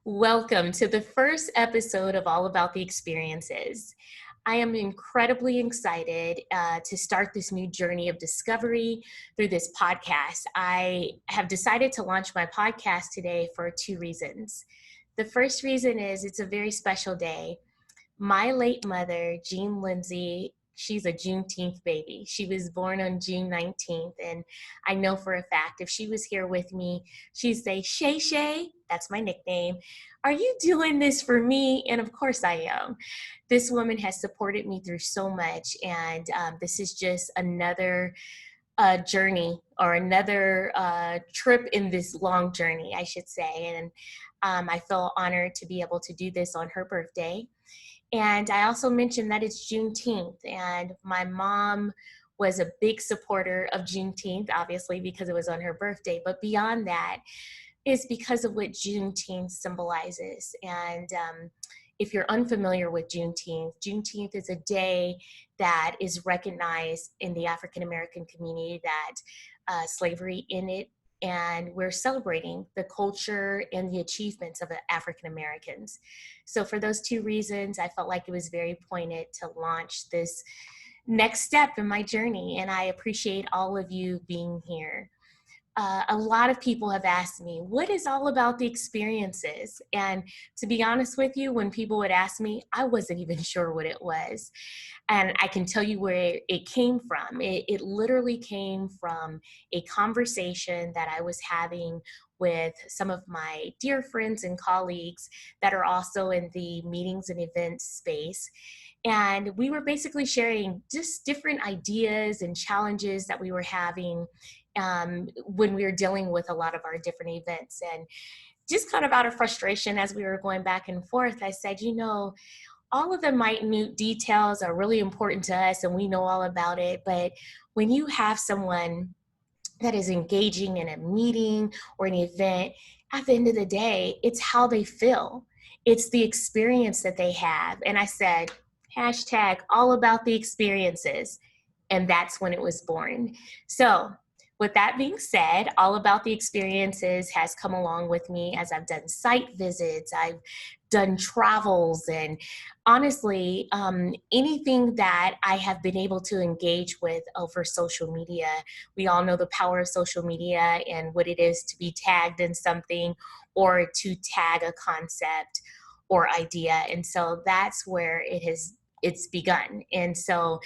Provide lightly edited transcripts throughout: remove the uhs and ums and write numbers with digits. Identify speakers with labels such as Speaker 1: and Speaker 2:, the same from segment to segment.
Speaker 1: Welcome to the first episode of All About the Experiences. I am incredibly excited to start this new journey of discovery through this podcast. I have decided to launch my podcast today for two reasons. The first reason is it's a very special day. My late mother, Jean Lindsay, she's a Juneteenth baby. She was born on June 19th, and I know for a fact if she was here with me, she'd say, Shay Shay, that's my nickname, are you doing this for me? And of course I am. This woman has supported me through so much, and this is just another journey or another trip in this long journey, I should say. And I feel honored to be able to do this on her birthday. And I also mentioned that it's Juneteenth, and my mom was a big supporter of Juneteenth, obviously, because it was on her birthday. But beyond that is because of what Juneteenth symbolizes. And if you're unfamiliar with Juneteenth, Juneteenth is a day that is recognized in the African American community that slavery in it, and we're celebrating the culture and the achievements of African Americans. So for those two reasons, I felt like it was very pointed to launch this next step in my journey, and I appreciate all of you being here. A lot of people have asked me, what is all about the experiences? And to be honest with you, when people would ask me, I wasn't even sure what it was. And I can tell you where it came from. It literally came from a conversation that I was having with some of my dear friends and colleagues that are also in the meetings and events space. And we were basically sharing just different ideas and challenges that we were having when we were dealing with a lot of our different events. And just kind of out of frustration as we were going back and forth, I said, all of the minute details are really important to us and we know all about it. But when you have someone that is engaging in a meeting or an event, at the end of the day, it's how they feel. It's the experience that they have. And I said, hashtag all about the experiences. And that's when it was born. So with that being said, all about the experiences has come along with me as I've done site visits, I've done travels, and honestly, anything that I have been able to engage with over social media. We all know the power of social media and what it is to be tagged in something or to tag a concept or idea. And so that's where it's begun. And so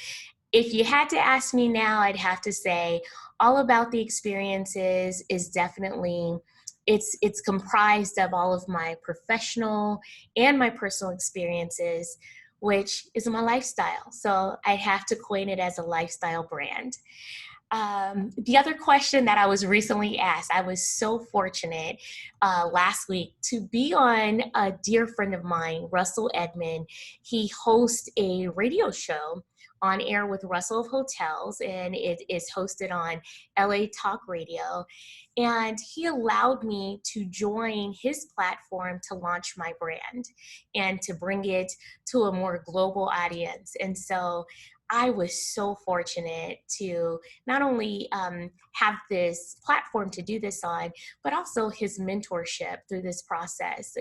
Speaker 1: if you had to ask me now, I'd have to say all about the experiences is definitely, it's comprised of all of my professional and my personal experiences, which is my lifestyle. So I have to coin it as a lifestyle brand. The other question that I was recently asked, I was so fortunate last week to be on a dear friend of mine, Russell Edmond. He hosts a radio show on air with Russell of Hotels, and it is hosted on LA Talk Radio. And he allowed me to join his platform to launch my brand and to bring it to a more global audience. And so I was so fortunate to not only have this platform to do this on, but also his mentorship through this process.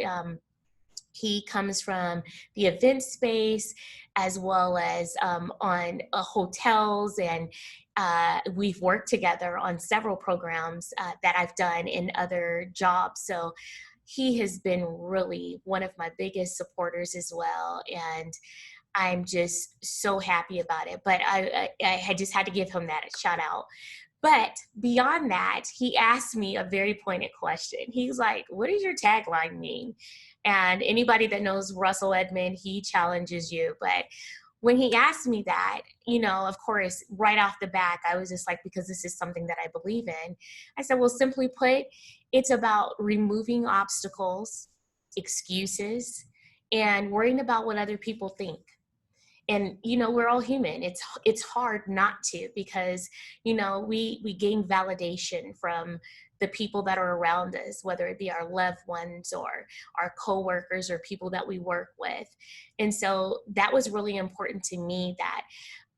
Speaker 1: He comes from the event space as well as on hotels, and we've worked together on several programs that I've done in other jobs. So he has been really one of my biggest supporters as well. And I'm just so happy about it. But I had just had to give him that a shout out. But beyond that, he asked me a very pointed question. He's like, what does your tagline mean? And anybody that knows Russell Edmond, he challenges you. But when he asked me that, of course, right off the bat, I was just like, because this is something that I believe in. I said, well, simply put, it's about removing obstacles, excuses, and worrying about what other people think. And, we're all human. It's hard not to, because, we gain validation from the people that are around us, whether it be our loved ones or our coworkers or people that we work with. And so that was really important to me, that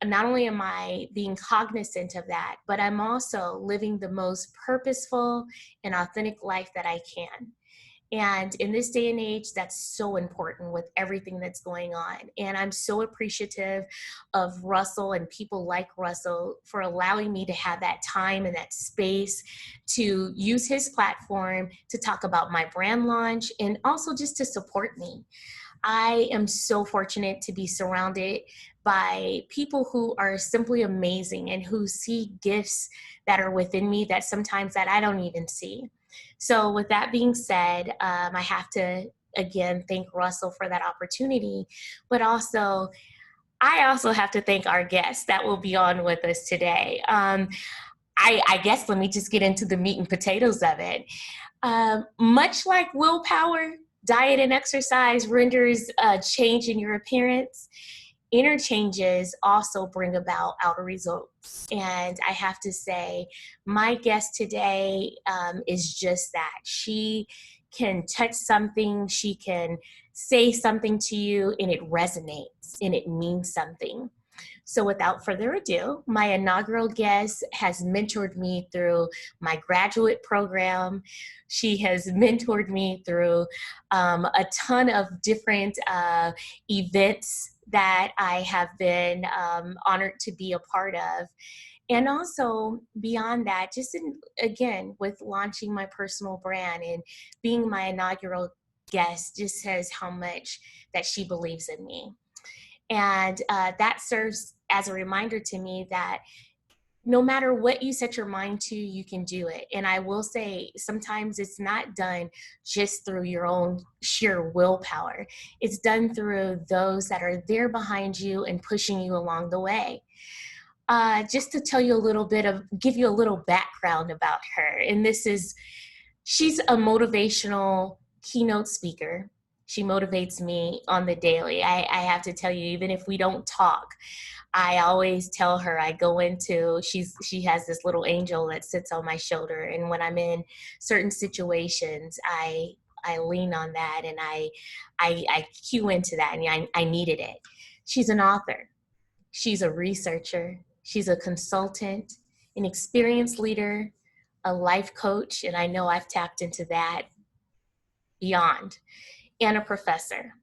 Speaker 1: not only am I being cognizant of that, but I'm also living the most purposeful and authentic life that I can. And in this day and age, that's so important with everything that's going on. And I'm so appreciative of Russell and people like Russell for allowing me to have that time and that space to use his platform to talk about my brand launch and also just to support me. I am so fortunate to be surrounded by people who are simply amazing and who see gifts that are within me that sometimes that I don't even see. So with that being said, I have to again thank Russell for that opportunity, but also I also have to thank our guest that will be on with us today. I guess let me just get into the meat and potatoes of it. Much like willpower, diet and exercise renders a change in your appearance. Inner changes also bring about outer results. And I have to say, my guest today is just that. She can touch something, she can say something to you, and it resonates and it means something. So without further ado, my inaugural guest has mentored me through my graduate program. She has mentored me through a ton of different events that I have been honored to be a part of. And also beyond that, just again, with launching my personal brand and being my inaugural guest, just says how much that she believes in me. And that serves as a reminder to me that no matter what you set your mind to, you can do it. And I will say, sometimes it's not done just through your own sheer willpower. It's done through those that are there behind you and pushing you along the way. Just to tell you a little bit of, give you a little background about her. And she's a motivational keynote speaker. She motivates me on the daily. I have to tell you, even if we don't talk, I always tell her, she has this little angel that sits on my shoulder. And when I'm in certain situations, I lean on that and I cue into that, and I needed it. She's an author. She's a researcher. She's a consultant, an experienced leader, a life coach, and I know I've tapped into that beyond, and a professor.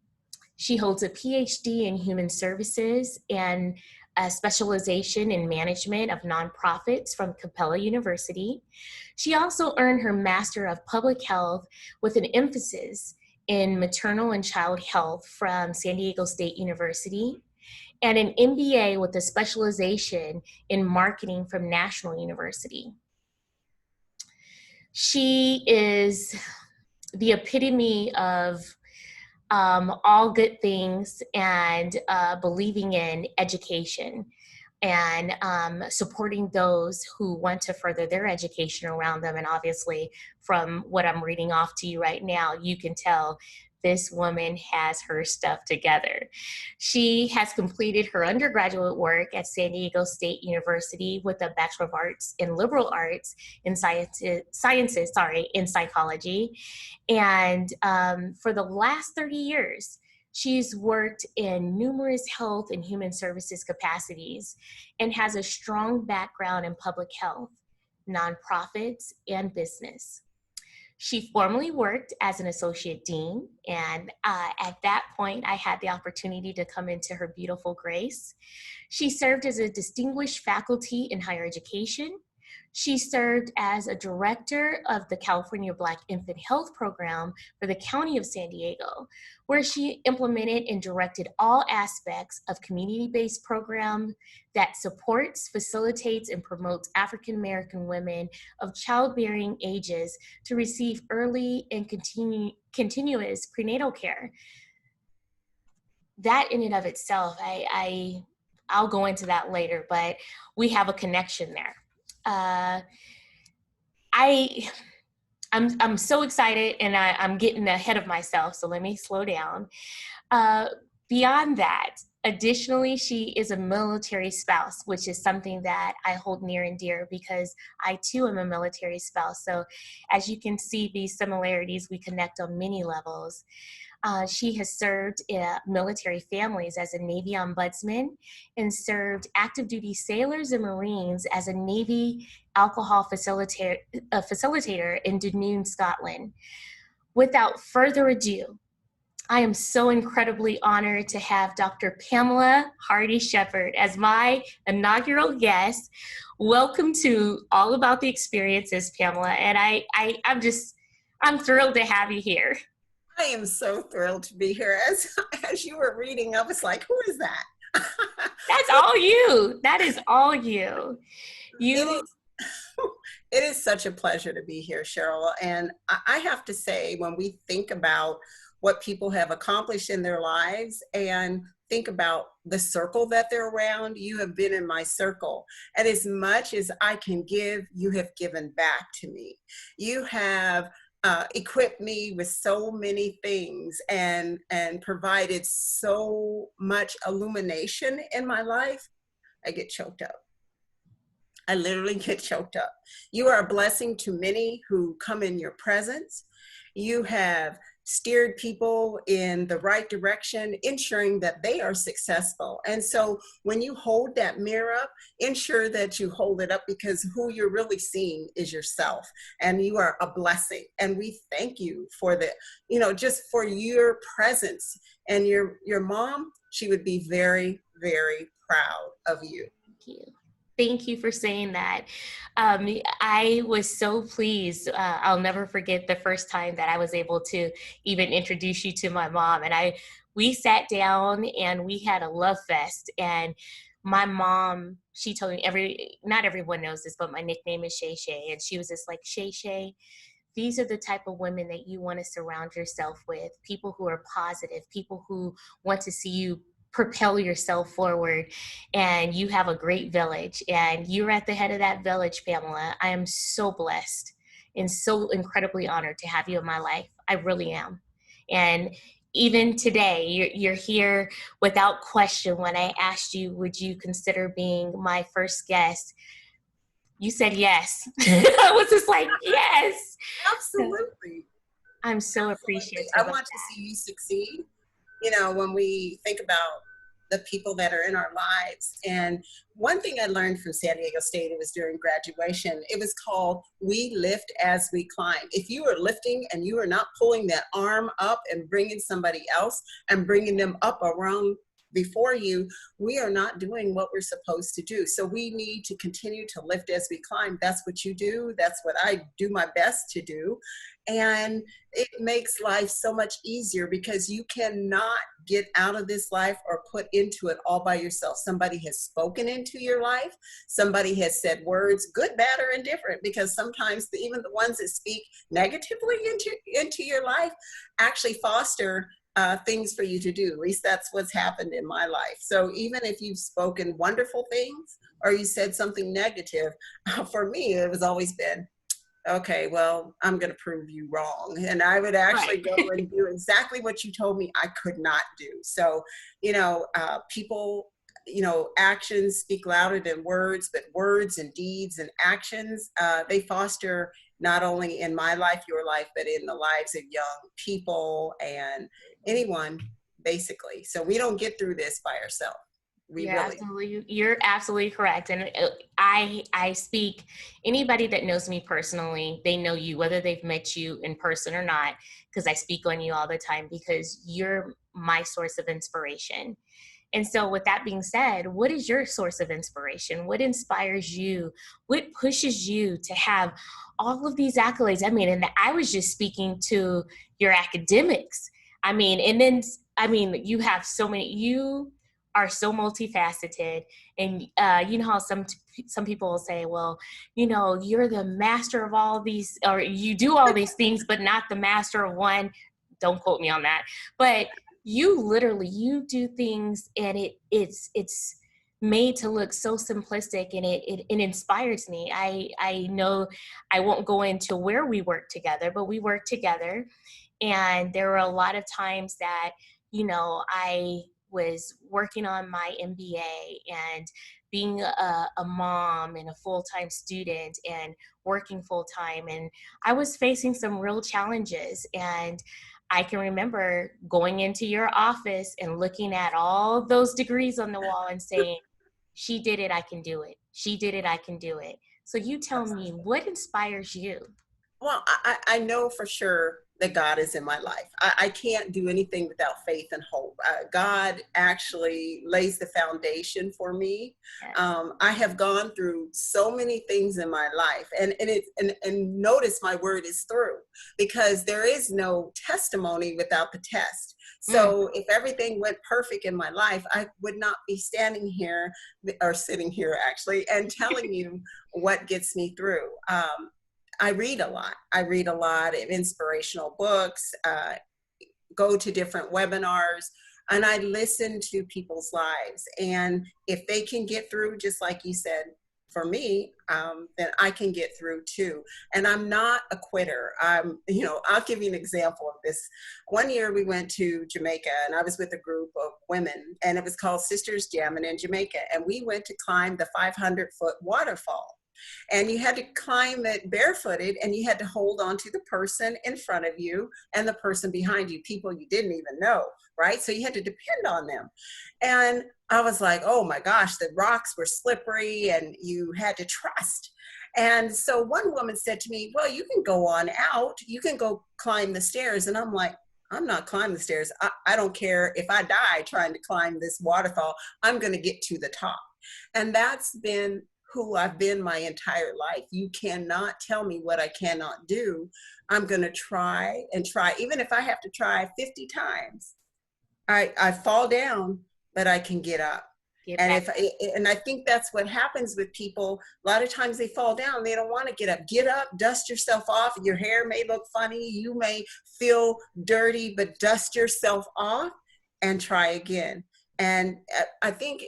Speaker 1: She holds a PhD in human services and a specialization in management of nonprofits from Capella University. She also earned her Master of Public Health with an emphasis in maternal and child health from San Diego State University, and an MBA with a specialization in marketing from National University. She is the epitome of all good things and believing in education and supporting those who want to further their education around them. And obviously, from what I'm reading off to you right now, you can tell this woman has her stuff together. She has completed her undergraduate work at San Diego State University with a Bachelor of Arts in Liberal Arts in Sciences, in psychology. And for the last 30 years, she's worked in numerous health and human services capacities and has a strong background in public health, nonprofits, and business. She formerly worked as an associate dean, and at that point, I had the opportunity to come into her beautiful grace. She served as a distinguished faculty in higher education. She served as a director of the California Black Infant Health Program for the County of San Diego, where she implemented and directed all aspects of community-based program that supports, facilitates, and promotes African American women of childbearing ages to receive early and continuous prenatal care. That in and of itself, I'll go into that later, but we have a connection there. I'm so excited, and I'm getting ahead of myself, so let me slow down. Beyond that, additionally, she is a military spouse, which is something that I hold near and dear because I too am a military spouse. So as you can see, these similarities, we connect on many levels. She has served military families as a Navy ombudsman and served active duty sailors and Marines as a Navy alcohol facilitator in Dunoon, Scotland. without further ado, I am so incredibly honored to have Dr. Pamela Hardy-Shepard as my inaugural guest. Welcome to All About the Experiences, Pamela. And I'm thrilled to have you here.
Speaker 2: I am so thrilled to be here. As you were reading, I was like, who is that?
Speaker 1: That's all you. That is all you.
Speaker 2: It
Speaker 1: You
Speaker 2: is, it is such a pleasure to be here, Cheryl. And I have to say, when we think about what people have accomplished in their lives and think about the circle that they're around, you have been in my circle. And as much as I can give, you have given back to me. You have equipped me with so many things and provided so much illumination in my life. I get choked up. I literally get choked up. You are a blessing to many who come in your presence. You have steered people in the right direction, ensuring that they are successful. And so when you hold that mirror up, ensure that you hold it up, because who you're really seeing is yourself, and you are a blessing. And we thank you for the, just for your presence. And your mom, she would be very, very proud of you.
Speaker 1: Thank you. Thank you for saying that. I was so pleased. I'll never forget the first time that I was able to even introduce you to my mom. And we sat down and we had a love fest. And my mom, she told me not everyone knows this, but my nickname is Shay Shay. And she was just like, Shay Shay, these are the type of women that you want to surround yourself with. People who are positive, people who want to see you propel yourself forward, and you have a great village, and you're at the head of that village, Pamela. I am so blessed and so incredibly honored to have you in my life. I really am. And even today, you're here without question. When I asked you, would you consider being my first guest, you said yes. I was just like, yes.
Speaker 2: Absolutely.
Speaker 1: I'm so
Speaker 2: Absolutely.
Speaker 1: appreciative.
Speaker 2: I want to see you succeed. When we think about the people that are in our lives. And one thing I learned from San Diego State, it was during graduation, it was called We Lift as We Climb. If you are lifting and you are not pulling that arm up and bringing somebody else and bringing them up around before you, we are not doing what we're supposed to do. So we need to continue to lift as we climb. That's what you do. That's what I do my best to do. And it makes life so much easier, because you cannot get out of this life or put into it all by yourself. Somebody has spoken into your life. Somebody has said words, good, bad, or indifferent, because sometimes even the ones that speak negatively into your life actually foster things for you to do. At least that's what's happened in my life. So even if you've spoken wonderful things or you said something negative, for me, it has always been, okay, well, I'm going to prove you wrong. And I would actually go and do exactly what you told me I could not do. So, people, actions speak louder than words, but words and deeds and actions, they foster not only in my life, your life, but in the lives of young people and anyone, basically. So we don't get through this by ourselves.
Speaker 1: You're absolutely correct. And I speak, anybody that knows me personally, they know you, whether they've met you in person or not, because I speak on you all the time, because you're my source of inspiration. And so with that being said, what is your source of inspiration? What inspires you? What pushes you to have all of these accolades? I mean, and I was just speaking to your academics. You have so many, you are so multifaceted. And you know how some people will say, well, you're the master of all these, or you do all these things, but not the master of one. Don't quote me on that. But you do things, and it's made to look so simplistic, and it inspires me. I know I won't go into where we work together, but we work together. And there were a lot of times that, I was working on my MBA and being a mom and a full-time student and working full-time. And I was facing some real challenges. And I can remember going into your office and looking at all those degrees on the wall and saying, she did it, I can do it. She did it, I can do it. So you tell me, what inspires you?
Speaker 2: Well, I know for sure that God is in my life. I can't do anything without faith and hope. God actually lays the foundation for me.
Speaker 1: Yes.
Speaker 2: I have gone through so many things in my life, and notice my word is through, because there is no testimony without the test.
Speaker 1: Mm.
Speaker 2: So if everything went perfect in my life, I would not be standing here, or sitting here actually, and telling you what gets me through. I read a lot. I read a lot of inspirational books, go to different webinars, and I listen to people's lives. And if they can get through, just like you said, for me, then I can get through too. And I'm not a quitter. I'll give you an example of this. One year we went to Jamaica, and I was with a group of women, and it was called Sisters Jamming in Jamaica. And we went to climb the 500-foot waterfall. And you had to climb it barefooted, and you had to hold on to the person in front of you and the person behind you, people you didn't even know, right? So you had to depend on them. And I was like, oh my gosh, the rocks were slippery and you had to trust. And so one woman said to me, well, you can go on out, you can go climb the stairs. And I'm like, I'm not climbing the stairs. I don't care if I die trying to climb this waterfall, I'm going to get to the top. And that's been who I've been my entire life. You cannot tell me what I cannot do. I'm going to try and try. Even if I have to try 50 times, I fall down, but I can get up.
Speaker 1: Get
Speaker 2: And
Speaker 1: back.
Speaker 2: and I think that's what happens with people. A lot of times they fall down. They don't want to get up. Get up, dust yourself off. Your hair may look funny. You may feel dirty, but dust yourself off and try again. And I think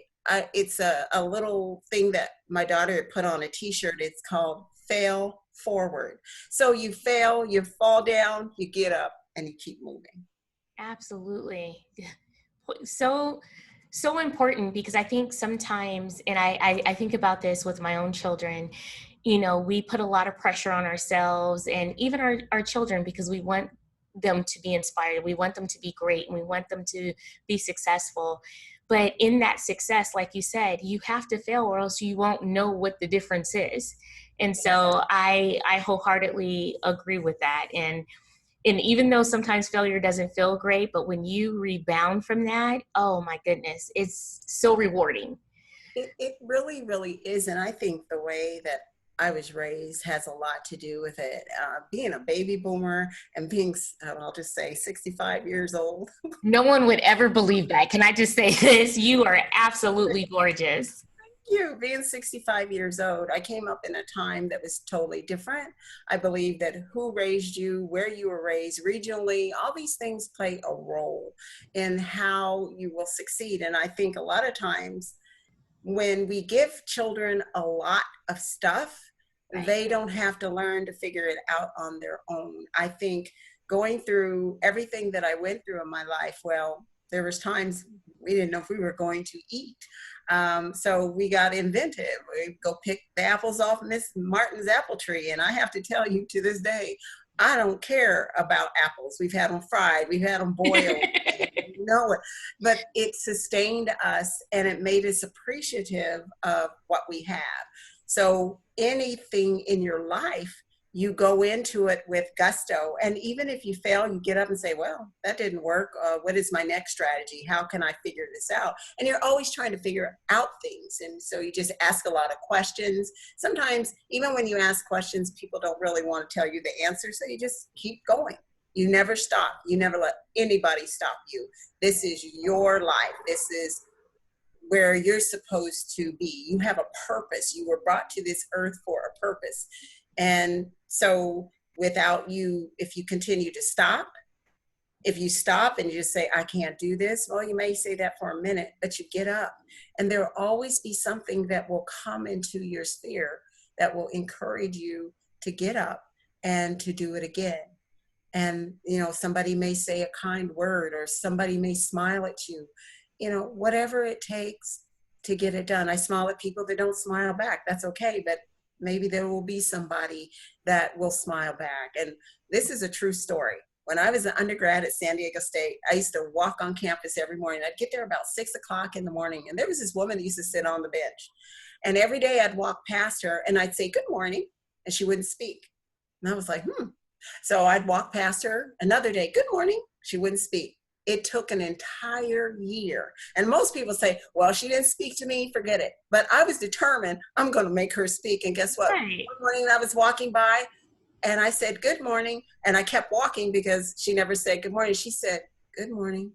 Speaker 2: it's a little thing that my daughter had put on a t-shirt. It's called fail forward. So you fail, you fall down, you get up, and you keep moving.
Speaker 1: Absolutely. So important, because I think sometimes, and I think about this with my own children, we put a lot of pressure on ourselves and even our children, because we want them to be inspired. We want them to be great, and we want them to be successful. But in that success, like you said, you have to fail, or else you won't know what the difference is. And so I wholeheartedly agree with that. And even though sometimes failure doesn't feel great, but when you rebound from that, oh my goodness, it's so rewarding.
Speaker 2: It really, really is. And I think the way that I was raised has a lot to do with it. Being a baby boomer and being, I'll just say, 65 years old.
Speaker 1: No one would ever believe that. Can I just say this? You are absolutely gorgeous.
Speaker 2: You being 65 years old, I came up in a time that was totally different. I believe that who raised you, where you were raised, regionally, all these things play a role in how you will succeed. And I think a lot of times when we give children a lot of stuff,
Speaker 1: Right.
Speaker 2: they don't have to learn to figure it out on their own. I think going through everything that I went through in my life, well, there was times we didn't know if we were going to eat. So we got inventive. We go pick the apples off Miss Martin's apple tree. And I have to tell you, to this day, I don't care about apples. We've had them fried, we've had them boiled. You know it, but it sustained us and it made us appreciative of what we have. So anything in your life, you go into it with gusto. And even if you fail, you get up and say, well, that didn't work. What is my next strategy? How can I figure this out? And you're always trying to figure out things. And so you just ask a lot of questions. Sometimes, even when you ask questions, people don't really want to tell you the answer. So you just keep going. You never stop. You never let anybody stop you. This is your life. This is where you're supposed to be. You have a purpose. You were brought to this earth for a purpose. And so without you, if you continue to stop, if you stop and you just say, I can't do this, well, you may say that for a minute, but you get up. And there will always be something that will come into your sphere that will encourage you to get up and to do it again. And, somebody may say a kind word, or somebody may smile at you, whatever it takes to get it done. I smile at people that don't smile back. That's okay. But maybe there will be somebody that will smile back. And this is a true story. When I was an undergrad at San Diego State, I used to walk on campus every morning. I'd get there about 6:00 in the morning. And there was this woman that used to sit on the bench. And every day I'd walk past her and I'd say, good morning. And she wouldn't speak. And I was like, So I'd walk past her another day, good morning. She wouldn't speak. It took an entire year. And most people say, well, she didn't speak to me, forget it. But I was determined, I'm going to make her speak. And guess what?
Speaker 1: Right.
Speaker 2: One morning I was walking by and I said, good morning. And I kept walking because she never said good morning. She said, good morning.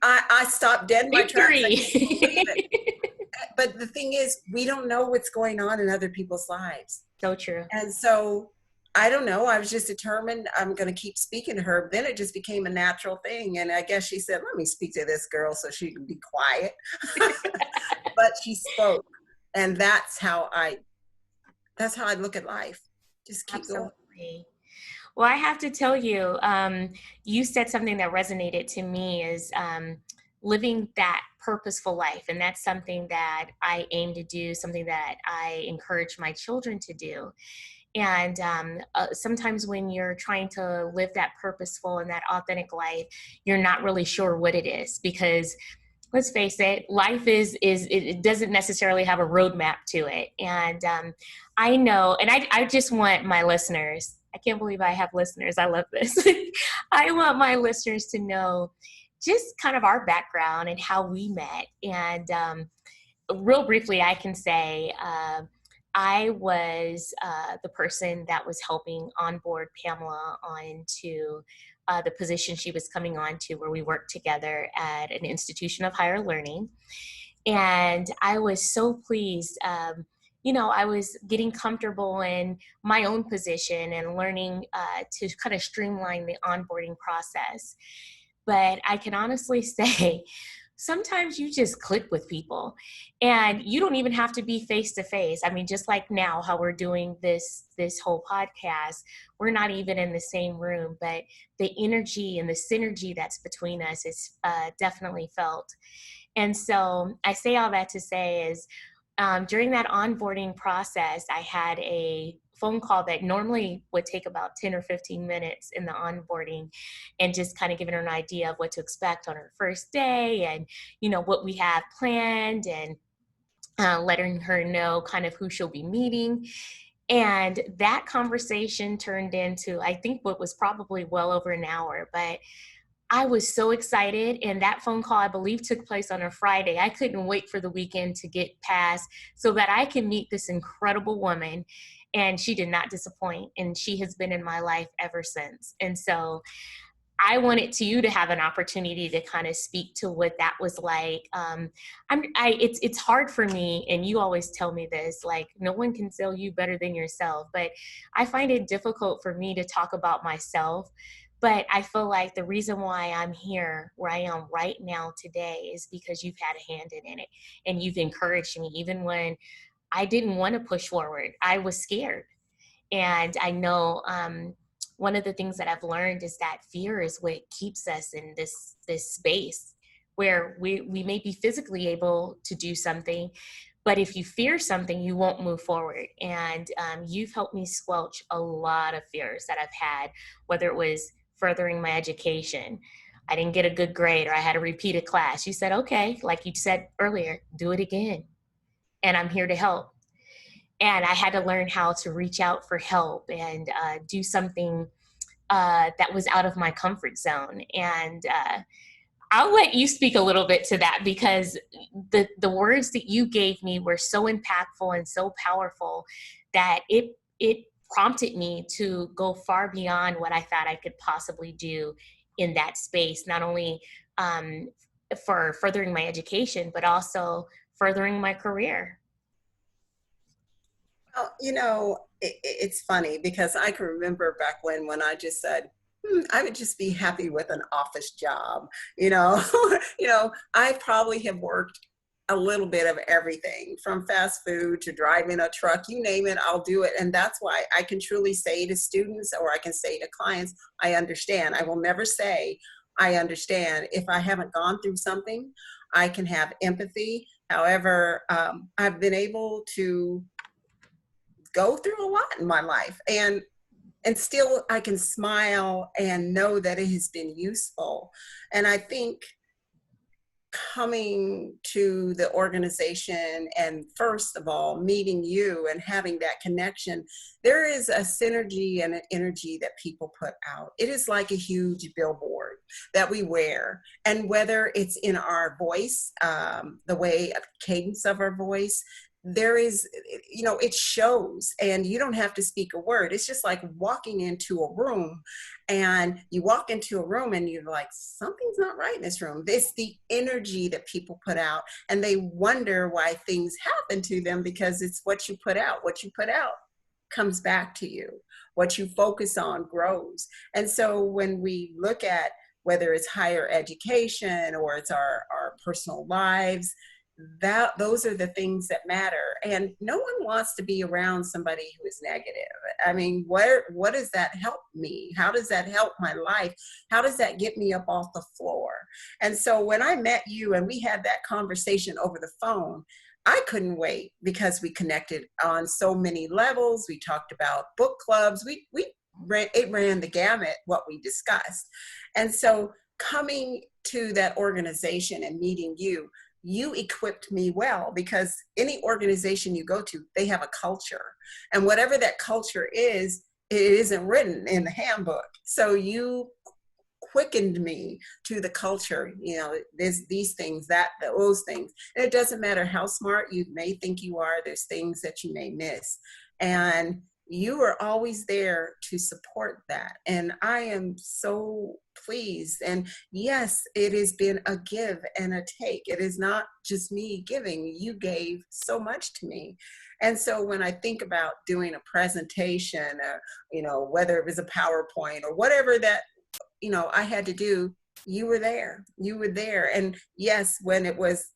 Speaker 2: I stopped dead in my tracks. I
Speaker 1: Victory.
Speaker 2: couldn't believe it. But the thing is, we don't know what's going on in other people's lives.
Speaker 1: So true.
Speaker 2: And so I don't know. I was just determined I'm going to keep speaking to her. Then it just became a natural thing. And I guess she said, let me speak to this girl so she can be quiet. But she spoke. And that's how I look at life. Just keep
Speaker 1: Absolutely.
Speaker 2: going.
Speaker 1: Well, I have to tell you, you said something that resonated to me is living that purposeful life. And that's something that I aim to do, something that I encourage my children to do. And sometimes when you're trying to live that purposeful and that authentic life, you're not really sure what it is, because let's face it, life is it doesn't necessarily have a roadmap to it. And I know, and I just want my listeners, I can't believe I have listeners. I love this. I want my listeners to know just kind of our background and how we met. And real briefly, I can say, I was the person that was helping onboard Pamela onto the position she was coming on to, where we worked together at an institution of higher learning. And I was so pleased. I was getting comfortable in my own position and learning to kind of streamline the onboarding process. But I can honestly say, sometimes you just click with people, and you don't even have to be face to face. I mean, just like now, how we're doing this whole podcast, we're not even in the same room, but the energy and the synergy that's between us is definitely felt. And so I say all that to say is, during that onboarding process, I had a phone call that normally would take about 10 or 15 minutes in the onboarding, and just kind of giving her an idea of what to expect on her first day, and, what we have planned, and letting her know kind of who she'll be meeting. And that conversation turned into, I think, what was probably well over an hour. But I was so excited. And that phone call, I believe, took place on a Friday. I couldn't wait for the weekend to get past so that I can meet this incredible woman. And she did not disappoint. And she has been in my life ever since. And so I wanted you to have an opportunity to kind of speak to what that was like. It's hard for me, and you always tell me this, like, no one can sell you better than yourself. But I find it difficult for me to talk about myself. But I feel like the reason why I'm here, where I am right now today, is because you've had a hand in it, and you've encouraged me, even when I didn't want to push forward. I was scared. And I know one of the things that I've learned is that fear is what keeps us in this space where we may be physically able to do something, but if you fear something, you won't move forward. And you've helped me squelch a lot of fears that I've had, whether it was furthering my education, I didn't get a good grade, or I had to repeat a class. You said, okay, like you said earlier, do it again. And I'm here to help. And I had to learn how to reach out for help and do something that was out of my comfort zone. And I'll let you speak a little bit to that, because the words that you gave me were so impactful and so powerful that it prompted me to go far beyond what I thought I could possibly do in that space, not only for furthering my education, but also furthering my career.
Speaker 2: Well, it's funny because I can remember back when I just said, I would just be happy with an office job. I probably have worked a little bit of everything, from fast food to driving a truck, you name it, I'll do it. And that's why I can truly say to students, or I can say to clients, I understand. I will never say I understand. If I haven't gone through something, I can have empathy. However, I've been able to go through a lot in my life, and still I can smile and know that it has been useful. And I think coming to the organization and first of all meeting you and having that connection, there is a synergy and an energy that people put out. It is like a huge billboard that we wear, and whether it's in our voice, the way of cadence of our voice, there is, it shows, and you don't have to speak a word. It's just like walking into a room, and you walk into a room and you're like, something's not right in this room. It's the energy that people put out, and they wonder why things happen to them, because it's what you put out. What you put out comes back to you. What you focus on grows. And so when we look at whether it's higher education or it's our personal lives, that those are the things that matter. And no one wants to be around somebody who is negative. I mean, what does that help me? How does that help my life? How does that get me up off the floor? And so when I met you and we had that conversation over the phone, I couldn't wait, because we connected on so many levels. We talked about book clubs. It ran the gamut what we discussed. And so coming to that organization and meeting you, you equipped me well, because any organization you go to, they have a culture. And whatever that culture is, it isn't written in the handbook. So you quickened me to the culture. There's these things, those things. And it doesn't matter how smart you may think you are, there's things that you may miss. And you are always there to support that. And I am so pleased. And yes, it has been a give and a take. It is not just me giving. You gave so much to me. And so when I think about doing a presentation, whether it was a PowerPoint or whatever that, I had to do, you were there. You were there. And yes, when it was,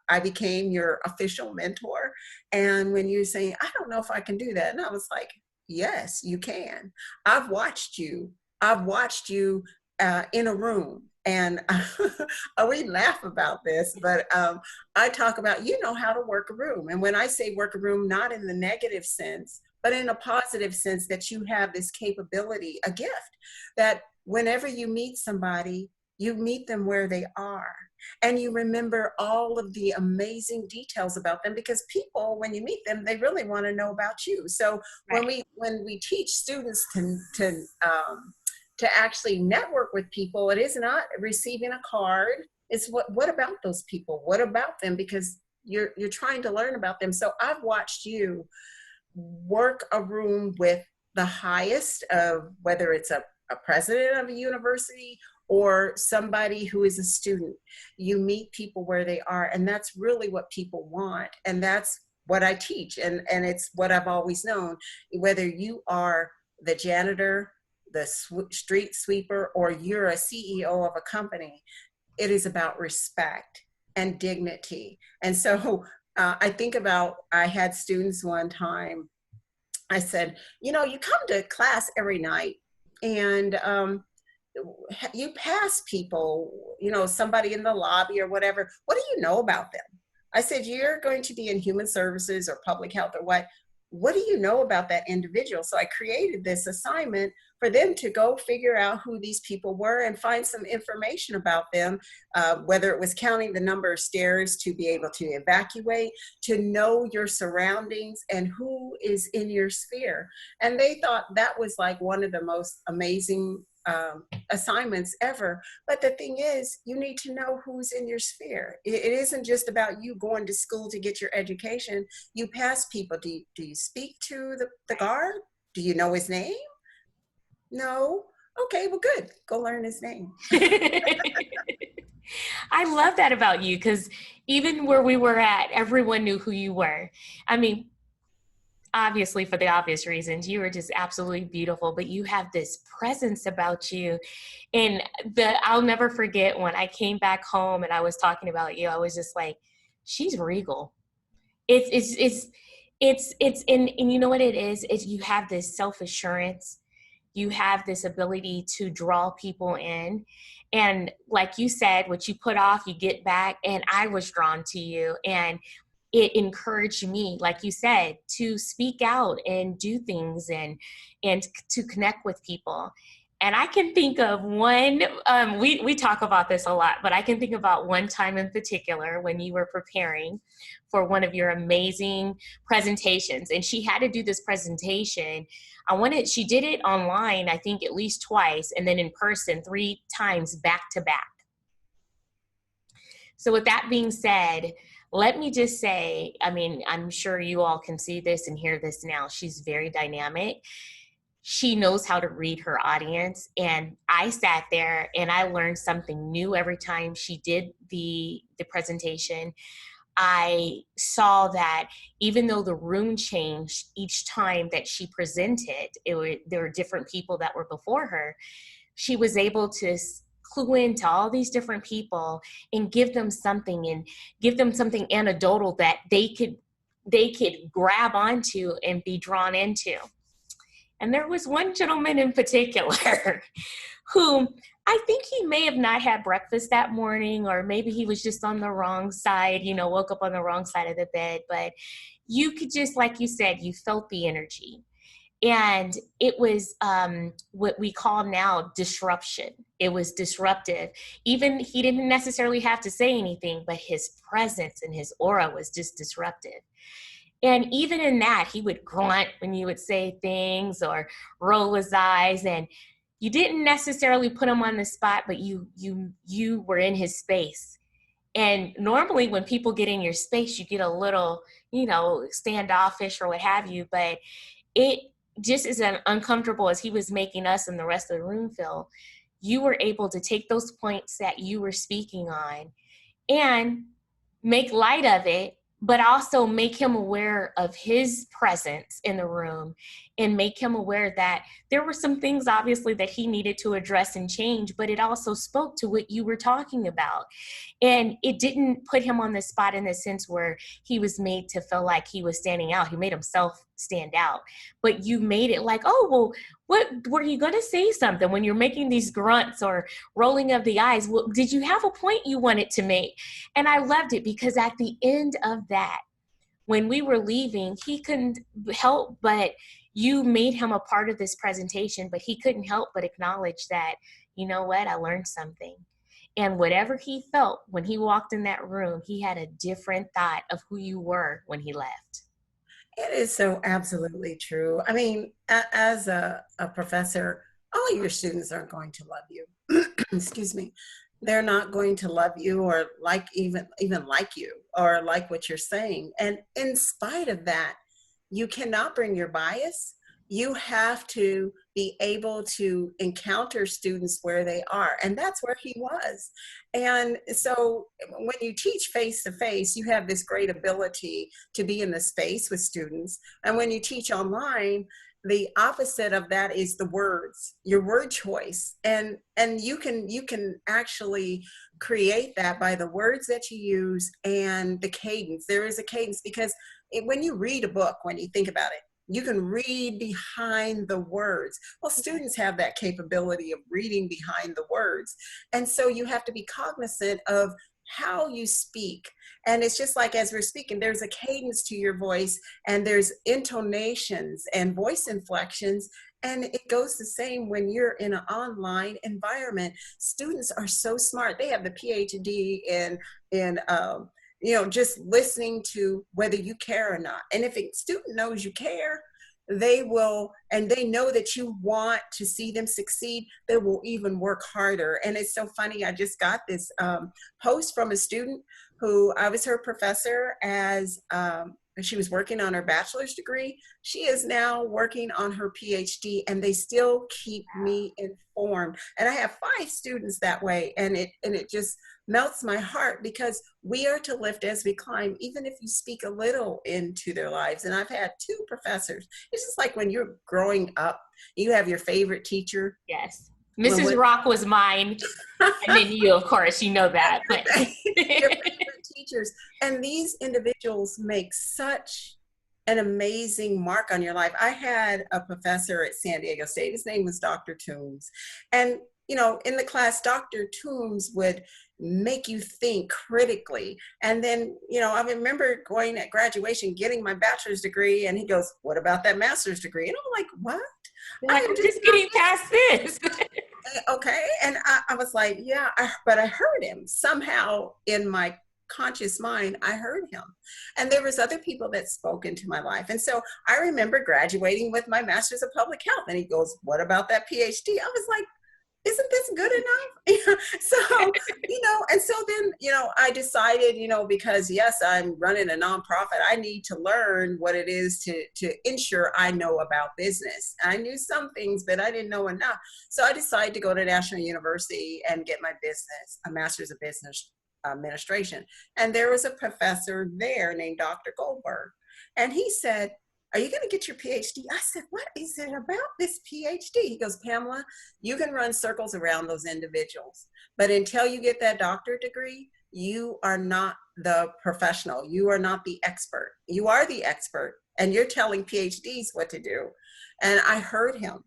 Speaker 2: I became your official mentor. And when you're saying, I don't know if I can do that. And I was like, yes, you can. I've watched you in a room. And we laugh about this, but I talk about, how to work a room. And when I say work a room, not in the negative sense, but in a positive sense, that you have this capability, a gift, that whenever you meet somebody, you meet them where they are. And you remember all of the amazing details about them, because people, when you meet them, they really want to know about you. So right. when we teach students to actually network with people, it is not receiving a card. It's what about those people? What about them? Because you're trying to learn about them. So I've watched you work a room with the highest of, whether it's a president of a university or somebody who is a student. You meet people where they are, and that's really what people want. And that's what I teach. And it's what I've always known, whether you are the janitor, the street sweeper, or you're a CEO of a company, it is about respect and dignity. And so I think about, I had students one time, I said, you come to class every night, and you pass people, somebody in the lobby or whatever. What do you know about them? I said, you're going to be in human services or public health or what do you know about that individual? So I created this assignment for them to go figure out who these people were and find some information about them, whether it was counting the number of stairs to be able to evacuate, to know your surroundings and who is in your sphere. And they thought that was like one of the most amazing assignments ever. But the thing is, you need to know who's in your sphere. It isn't just about you going to school to get your education. You pass people. Do you speak to the guard? Do you know his name? No. Okay, well, good. Go learn his name.
Speaker 1: I love that about you, because even where we were at, everyone knew who you were. I mean, obviously, for the obvious reasons, you were just absolutely beautiful, but you have this presence about you. And I'll never forget when I came back home and I was talking about you, I was just like, she's regal. And you know what it is you have this self-assurance. You have this ability to draw people in. And like you said, what you put off, you get back. And I was drawn to you. And it encouraged me, like you said, to speak out and do things and to connect with people. And I can think of one, we talk about this a lot, but I can think about one time in particular when you were preparing for one of your amazing presentations. And she had to do this presentation. She did it online, I think at least twice, and then in person 3 times back to back. So with that being said, let me just say, I mean, I'm sure you all can see this and hear this now. She's very dynamic. She knows how to read her audience. And I sat there and I learned something new every time she did the presentation. I saw that even though the room changed each time that she presented, there were different people that were before her. She was able to clue into all these different people and give them something anecdotal that they could grab onto and be drawn into. And there was one gentleman in particular who I think he may have not had breakfast that morning, or maybe he was just on the wrong side, woke up on the wrong side of the bed. But you could just, like you said, you felt the energy. And it was what we call now disruption. It was disruptive. Even he didn't necessarily have to say anything, but his presence and his aura was just disruptive. And even in that, he would grunt when you would say things or roll his eyes. And you didn't necessarily put him on the spot, but you were in his space. And normally when people get in your space, you get a little, standoffish or what have you. But it just as uncomfortable as he was making us and the rest of the room feel, you were able to take those points that you were speaking on and make light of it, but also make him aware of his presence in the room and make him aware that there were some things obviously that he needed to address and change, but it also spoke to what you were talking about. And it didn't put him on the spot in the sense where he was made to feel like he was standing out. He made himself stand out, but you made it like, oh, well, what were you going to say something when you're making these grunts or rolling of the eyes? Well, did you have a point you wanted to make? And I loved it because at the end of that, when we were leaving, he couldn't help but you made him a part of this presentation, but he couldn't help but acknowledge that, you know what, I learned something. And whatever he felt when he walked in that room, he had a different thought of who you were when he left.
Speaker 2: It is so absolutely true. I mean, as a professor, all your students aren't going to love you. Excuse me. They're not going to love you or even like you or like what you're saying. And in spite of that, you cannot bring your bias. You have to be able to encounter students where they are. And that's where he was. And so when you teach face to face, you have this great ability to be in the space with students. And when you teach online, the opposite of that is the words, your word choice. And you can actually create that by the words that you use and the cadence. There is a cadence because when you read a book, when you think about it, you can read behind the words. Well, students have that capability of reading behind the words. And so you have to be cognizant of how you speak. And it's just like as we're speaking, there's a cadence to your voice and there's intonations and voice inflections. And it goes the same when you're in an online environment. Students are so smart. They have the PhD in just listening to whether you care or not. And if a student knows you care, they will, and they know that you want to see them succeed, they will even work harder. And it's so funny, I just got this post from a student who, I was her professor as she was working on her bachelor's degree. She is now working on her PhD, and they still keep me informed. And I have 5 students that way, and it just melts my heart because we are to lift as we climb, even if you speak a little into their lives. And I've had 2 professors. It's just like when you're growing up, you have your favorite teacher.
Speaker 1: Yes. Mrs. Rock was mine. And then you, of course, you know that. But
Speaker 2: your favorite teachers. And these individuals make such an amazing mark on your life. I had a professor at San Diego State. His name was Dr. Toombs. And, in the class, Dr. Toombs would make you think critically. And then, I remember going at graduation, getting my bachelor's degree, and he goes, "What about that master's degree?" And I'm like, "What?"
Speaker 1: You're
Speaker 2: I
Speaker 1: like,
Speaker 2: am
Speaker 1: I'm
Speaker 2: just
Speaker 1: just getting past this.
Speaker 2: okay. And I was like, yeah, but I heard him somehow in my conscious mind. I heard him, and there was other people that spoke into my life. And so I remember graduating with my master's of public health, and he goes, what about that PhD? I was like, isn't this good enough? So, and so then, I decided, because yes, I'm running a nonprofit, I need to learn what it is to ensure I know about business. I knew some things, but I didn't know enough. So I decided to go to National University and get my a master's of business administration. And there was a professor there named Dr. Goldberg. And he said, are you going to get your PhD? I said, what is it about this PhD? He goes, Pamela, you can run circles around those individuals, but until you get that doctorate degree, you are not the professional. You are not the expert. You are the expert, and you're telling PhDs what to do. And I heard him.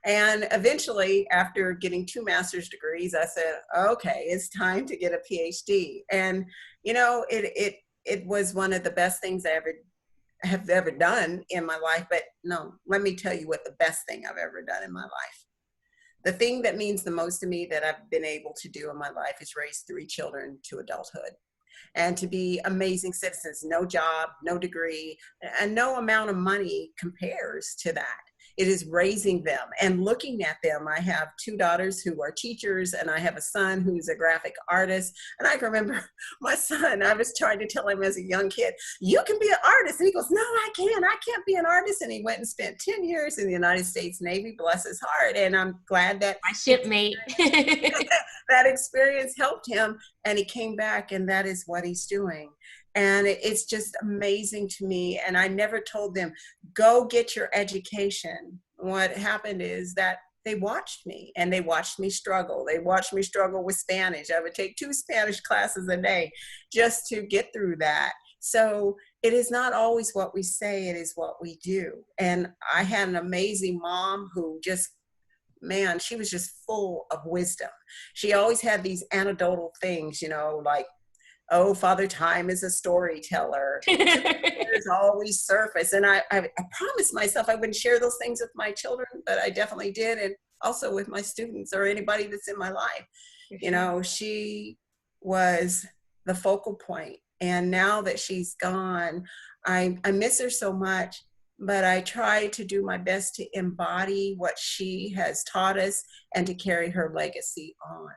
Speaker 2: And eventually, after getting 2 master's degrees, I said, okay, it's time to get a PhD. And, it was one of the best things I have ever done in my life. But no, let me tell you what the best thing I've ever done in my life. The thing that means the most to me that I've been able to do in my life is raise 3 children to adulthood and to be amazing citizens. No job, no degree, and no amount of money compares to that. It is raising them and looking at them. I have 2 daughters who are teachers, and I have a son who's a graphic artist. And I can remember my son, I was trying to tell him as a young kid, you can be an artist. And he goes, no, I can't. I can't be an artist. And he went and spent 10 years in the United States Navy, bless his heart. And I'm glad that
Speaker 1: My shipmate.
Speaker 2: that experience helped him, and he came back, and that is what he's doing. And it's just amazing to me. And I never told them, go get your education. What happened is that they watched me, and they watched me struggle. They watched me struggle with Spanish. I would take 2 Spanish classes a day just to get through that. So it is not always what we say, it is what we do. And I had an amazing mom who just, man, she was just full of wisdom. She always had these anecdotal things, like, oh, Father Time is a storyteller. There's always surface. And I promised myself I wouldn't share those things with my children, but I definitely did. And also with my students or anybody that's in my life. She was the focal point. And now that she's gone, I miss her so much, but I try to do my best to embody what she has taught us and to carry her legacy on.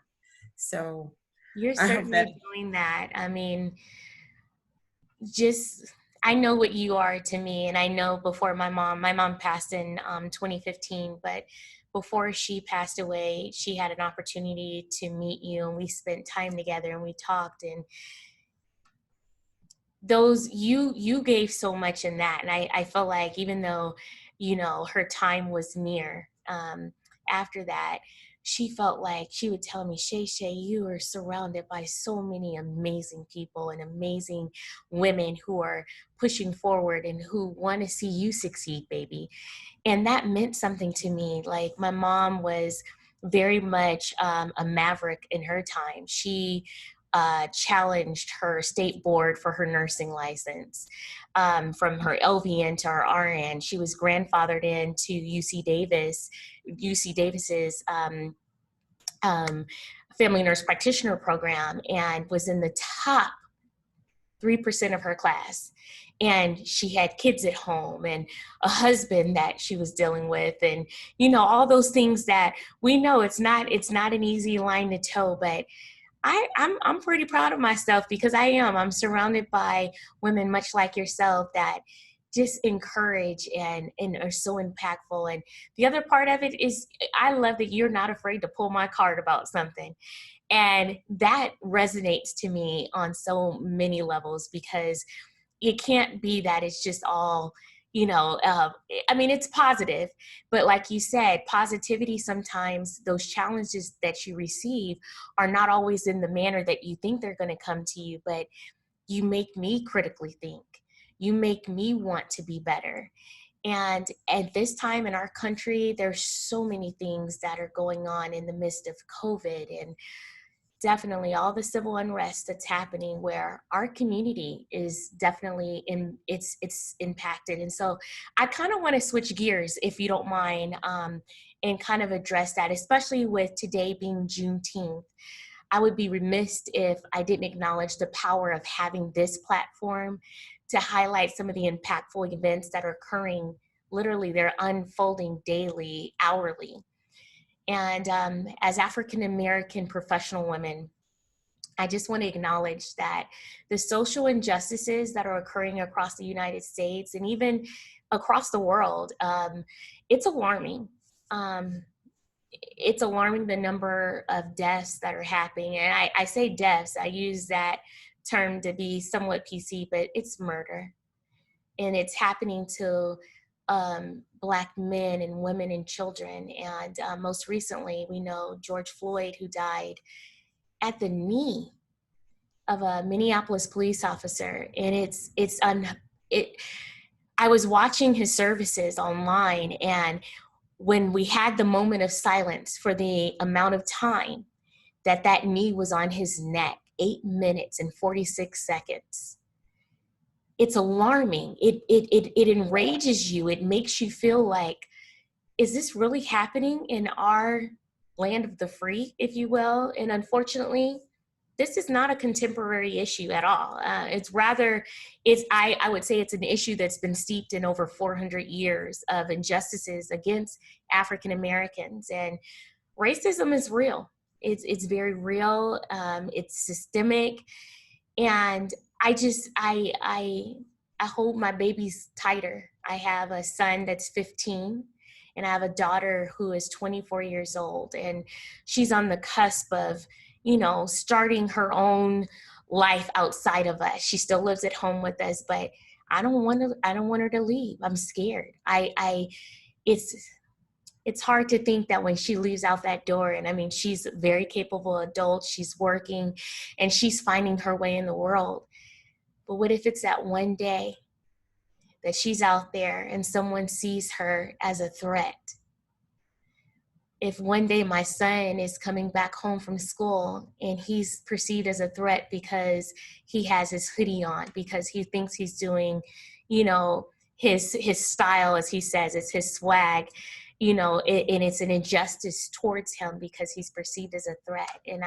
Speaker 2: So
Speaker 1: You're
Speaker 2: I hope that.
Speaker 1: certainly doing that. I mean, I know what you are to me. And I know before my mom passed in 2015, but before she passed away, she had an opportunity to meet you, and we spent time together and we talked, and you gave so much in that. And I felt like, even though, her time was near, after that, she felt like she would tell me, Shay, you are surrounded by so many amazing people and amazing women who are pushing forward and who want to see you succeed, baby. And that meant something to me. Like, my mom was very much a maverick in her time. She challenged her state board for her nursing license, from her LVN to her RN. She was grandfathered into UC Davis's family nurse practitioner program, and was in the top 3% of her class. And she had kids at home and a husband that she was dealing with, and all those things that we know it's not an easy line to toe. But I'm pretty proud of myself, because I'm surrounded by women much like yourself that just encourage and are so impactful. And the other part of it is, I love that you're not afraid to pull my card about something. And that resonates to me on so many levels, because it can't be that it's just all, it's positive, but like you said, positivity, sometimes those challenges that you receive are not always in the manner that you think they're going to come to you, but you make me critically think. You make me want to be better. And at this time in our country, there's so many things that are going on in the midst of COVID, and definitely all the civil unrest that's happening where our community is definitely it's impacted. And so I kind of want to switch gears, if you don't mind, and kind of address that, especially with today being Juneteenth. I would be remiss if I didn't acknowledge the power of having this platform to highlight some of the impactful events that are occurring. Literally, they're unfolding daily, hourly. And as African American professional women, I just want to acknowledge that the social injustices that are occurring across the United States and even across the world, it's alarming. Um, it's alarming the number of deaths that are happening. And I say deaths, I use that term to be somewhat PC, but it's murder. And it's happening to Black men and women and children. And most recently, we know George Floyd, who died at the knee of a Minneapolis police officer. And I was watching his services online, and when we had the moment of silence for the amount of time that knee was on his neck, 8 minutes and 46 seconds, it's alarming. It enrages you. It makes you feel like, is this really happening in our land of the free, if you will? And unfortunately, this is not a contemporary issue at all. It's rather, I would say it's an issue that's been steeped in over 400 years of injustices against African Americans. And racism is real. It's very real. It's systemic. And I hold my babies tighter. I have a son that's 15, and I have a daughter who is 24 years old, and she's on the cusp of, starting her own life outside of us. She still lives at home with us, but I don't want her to leave. I'm scared. It's hard to think that when she leaves out that door, and I mean, she's a very capable adult, she's working, and she's finding her way in the world. But what if it's that one day that she's out there and someone sees her as a threat? If one day my son is coming back home from school and he's perceived as a threat because he has his hoodie on, because he thinks he's doing, his style, as he says, it's his swag, and it's an injustice towards him because he's perceived as a threat. And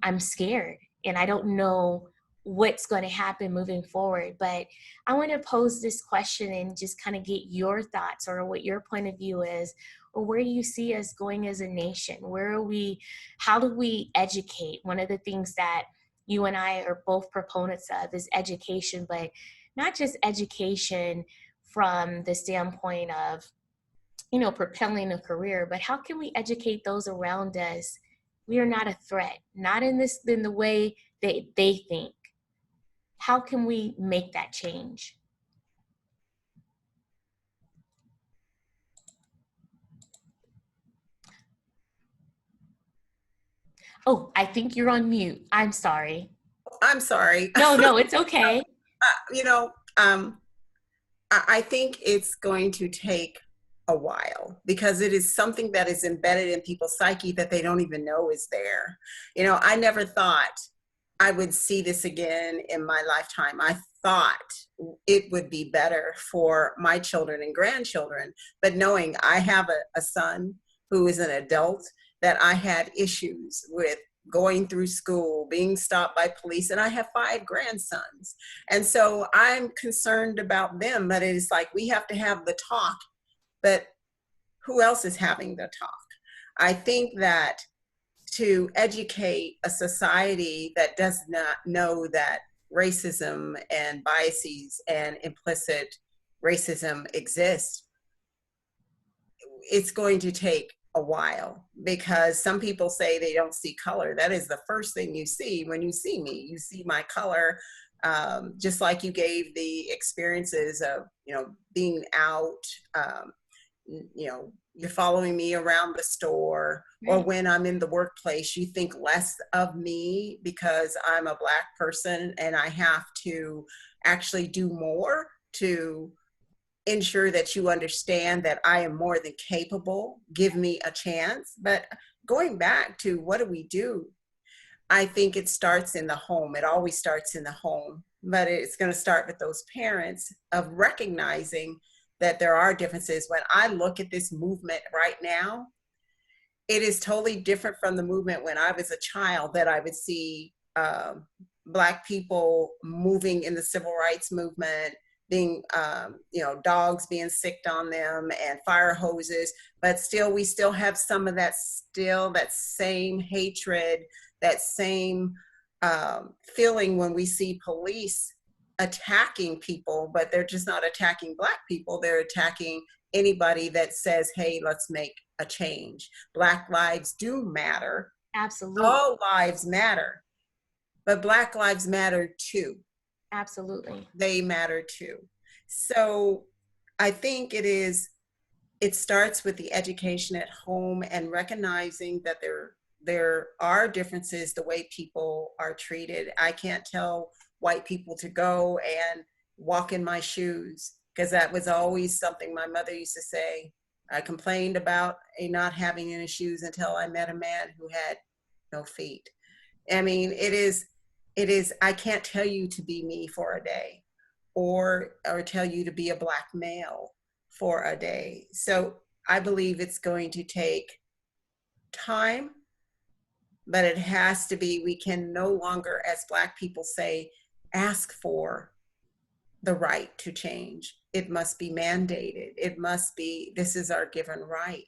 Speaker 1: I'm scared, and I don't know what's going to happen moving forward. But I want to pose this question and just kind of get your thoughts, or what your point of view is, or where you see us going as a nation. How do we educate? One of the things that you and I are both proponents of is education, but not just education from the standpoint of, propelling a career, but how can we educate those around us? We are not a threat, not in the way that they think. How can we make that change? Oh, I think you're on mute. I'm sorry.
Speaker 2: I'm sorry.
Speaker 1: No, it's okay.
Speaker 2: You know, I think it's going to take a while, because it is something that is embedded in people's psyche that they don't even know is there. I never thought I would see this again in my lifetime. I thought it would be better for my children and grandchildren, but knowing I have a son who is an adult, that I had issues with going through school, being stopped by police, and I have 5 grandsons. And so I'm concerned about them, but it is like, we have to have the talk, but who else is having the talk? I think that to educate a society that does not know that racism and biases and implicit racism exist, it's going to take a while, because some people say they don't see color. That is the first thing you see when you see me. You see my color, just like you gave the experiences of, being out, you're following me around the store, or when I'm in the workplace, you think less of me because I'm a Black person and I have to actually do more to ensure that you understand that I am more than capable. Give me a chance. But going back to what do we do? I think it starts in the home. It always starts in the home, but it's going to start with those parents of recognizing that there are differences. When I look at this movement right now, it is totally different from the movement when I was a child, that I would see Black people moving in the civil rights movement, being, dogs being sicked on them and fire hoses. But still, we still have some of that, that same hatred, that same feeling when we see police attacking people, but they're just not attacking Black people. They're attacking anybody that says, hey, let's make a change. Black lives do matter.
Speaker 1: Absolutely.
Speaker 2: All lives matter, but Black lives matter too.
Speaker 1: Absolutely.
Speaker 2: They matter too. So I think it starts with the education at home and recognizing that there are differences the way people are treated. I can't tell white people to go and walk in my shoes, because that was always something my mother used to say. I complained about not having any shoes until I met a man who had no feet. I mean, it is, I can't tell you to be me for a day, or tell you to be a Black male for a day. So I believe it's going to take time, but it has to be, we can no longer, as Black people say, ask for the right to change. It must be mandated. It must be, this is our given right.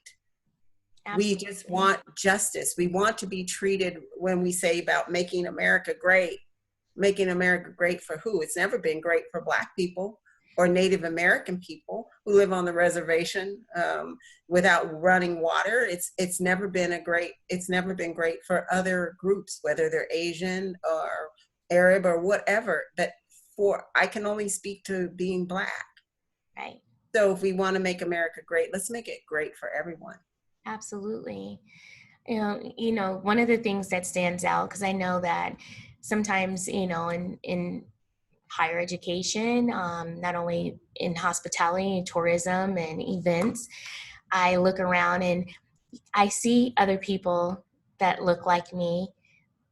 Speaker 2: Absolutely. We just want justice. We want to be treated, when we say about making America great for who? It's never been great for Black people or Native American people who live on the reservation without running water. It's never been great for other groups, whether they're Asian or Arab or whatever. But I can only speak to being Black.
Speaker 1: Right.
Speaker 2: So if we want to make America great, let's make it great for everyone.
Speaker 1: Absolutely. One of the things that stands out, because I know that sometimes, in higher education, not only in hospitality, tourism, and events, I look around and I see other people that look like me,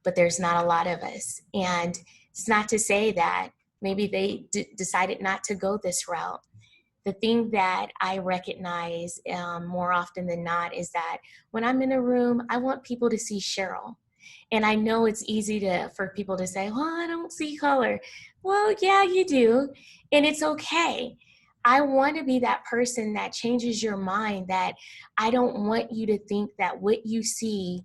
Speaker 1: but there's not a lot of us. And it's not to say that maybe they decided not to go this route. The thing that I recognize more often than not is that when I'm in a room, I want people to see Cheryl. And I know it's easy for people to say, well, I don't see color. Well, yeah, you do. And it's okay. I want to be that person that changes your mind, that I don't want you to think that what you see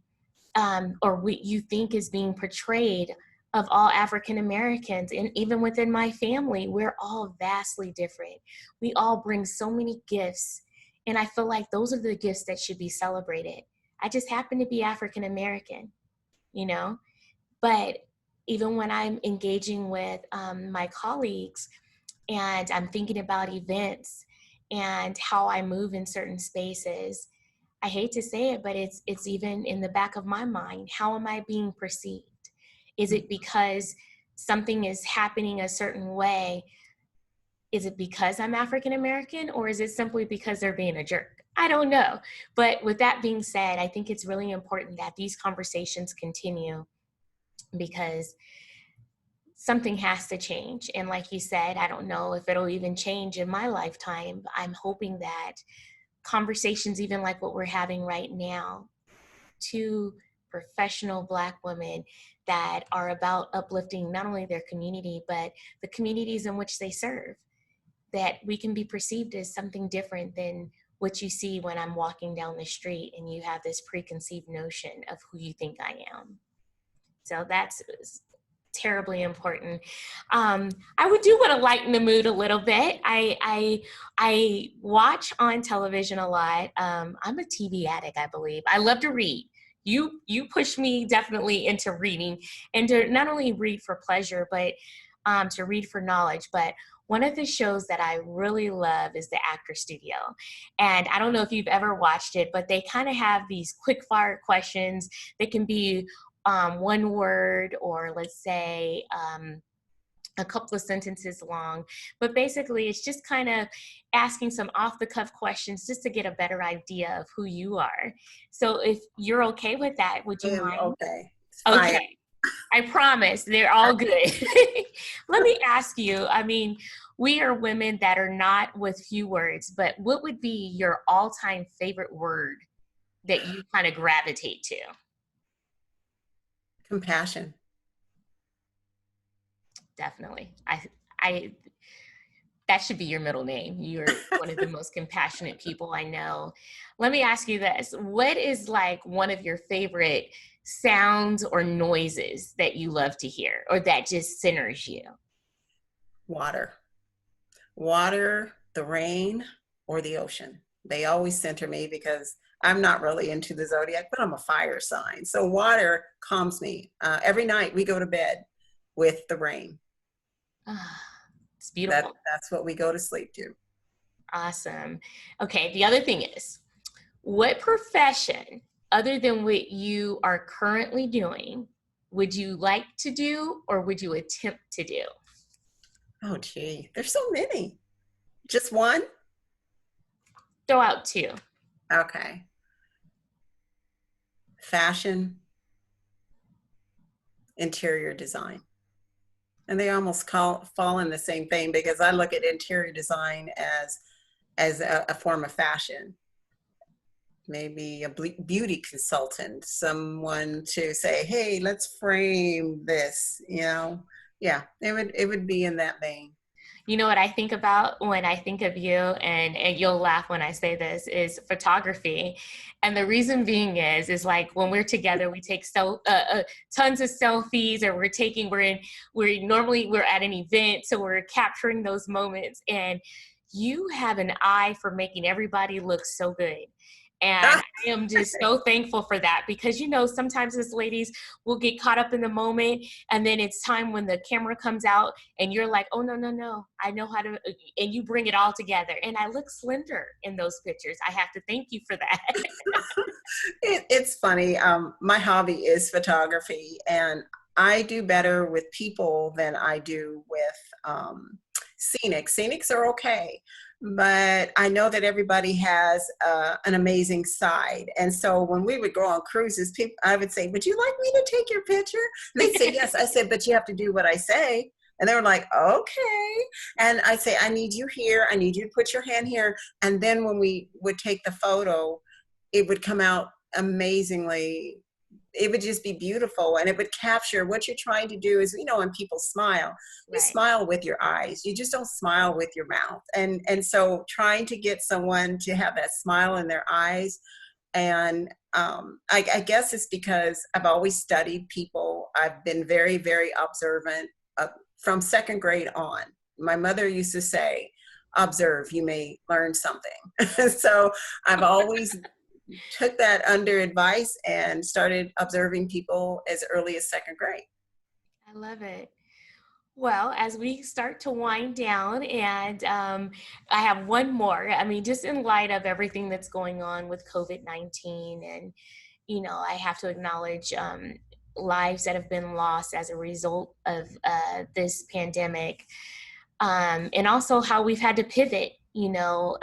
Speaker 1: or what you think is being portrayed of all African Americans, and even within my family, we're all vastly different. We all bring so many gifts, and I feel like those are the gifts that should be celebrated. I just happen to be African American, but even when I'm engaging with my colleagues and I'm thinking about events and how I move in certain spaces, I hate to say it, but it's even in the back of my mind. How am I being perceived? Is it because something is happening a certain way? Is it because I'm African American, or is it simply because they're being a jerk? I don't know. But with that being said, I think it's really important that these conversations continue, because something has to change. And like you said, I don't know if it'll even change in my lifetime, but I'm hoping that conversations, even like what we're having right now, two professional Black women that are about uplifting not only their community, but the communities in which they serve, that we can be perceived as something different than what you see when I'm walking down the street and you have this preconceived notion of who you think I am. So that's terribly important. I do want to lighten the mood a little bit. I watch on television a lot. I'm a TV addict, I believe. I love to read. You push me definitely into reading, and to not only read for pleasure, but to read for knowledge. But one of the shows that I really love is The Actor Studio. And I don't know if you've ever watched it, but they kind of have these quick fire questions. They can be one word, or let's say a couple of sentences long, but basically it's just kind of asking some off the cuff questions just to get a better idea of who you are. So if you're okay with that, would
Speaker 2: I
Speaker 1: you
Speaker 2: am
Speaker 1: mind?
Speaker 2: okay. It's fine.
Speaker 1: Okay. I promise they're all good. Let me ask you, I mean, we are women that are not with few words, but what would be your all-time favorite word that you kind of gravitate to?
Speaker 2: Compassion.
Speaker 1: Definitely. I that should be your middle name. You're one of the most compassionate people I know. Let me ask you this. What is like one of your favorite sounds or noises that you love to hear or that just centers you?
Speaker 2: Water. Water, the rain, or the ocean. They always center me because I'm not really into the zodiac, but I'm a fire sign. So water calms me. Every night we go to bed with the rain.
Speaker 1: Ah, it's beautiful.
Speaker 2: That's what we go to sleep to.
Speaker 1: Awesome. Okay, the other thing is, what profession, other than what you are currently doing, would you like to do or would you attempt to do?
Speaker 2: Oh, gee, there's so many. Just one?
Speaker 1: Throw out two.
Speaker 2: Okay. Fashion, interior design. And they almost fall in the same thing because I look at interior design as a form of fashion. Maybe a beauty consultant, someone to say, hey, let's frame this, you know. Yeah, it would be in that vein.
Speaker 1: You know what I think about when I think of you, and you'll laugh when I say this, is photography. And the reason being is like when we're together, we take tons of selfies, or we're at an event, so we're capturing those moments. And you have an eye for making everybody look so good. And I am just so thankful for that because, you know, sometimes as ladies, we'll get caught up in the moment and then it's time when the camera comes out and you're like, oh, no, no, no, I know how to, and you bring it all together. And I look slender in those pictures. I have to thank you for that.
Speaker 2: It's funny. My hobby is photography, and I do better with people than I do with scenics. Scenics are okay, but I know that everybody has an amazing side. And so when we would go on cruises, I would say, would you like me to take your picture? And they'd say, yes. I said, but you have to do what I say. And they were like, okay. And I'd say, I need you here. I need you to put your hand here. And then when we would take the photo, it would come out amazingly. It would just be beautiful, and it would capture what you're trying to do. Is, you know, when people smile, you
Speaker 1: Right.
Speaker 2: smile with your eyes, you just don't smile with your mouth. And so trying to get someone to have that smile in their eyes, and I guess it's because I've always studied people. I've been very, very observant from second grade on. My mother used to say, observe, you may learn something. So I've always took that under advice and started observing people as early as second grade.
Speaker 1: I love it. Well, as we start to wind down, and I have one more. I mean, just in light of everything that's going on with COVID-19, and, you know, I have to acknowledge lives that have been lost as a result of this pandemic, and also how we've had to pivot, you know.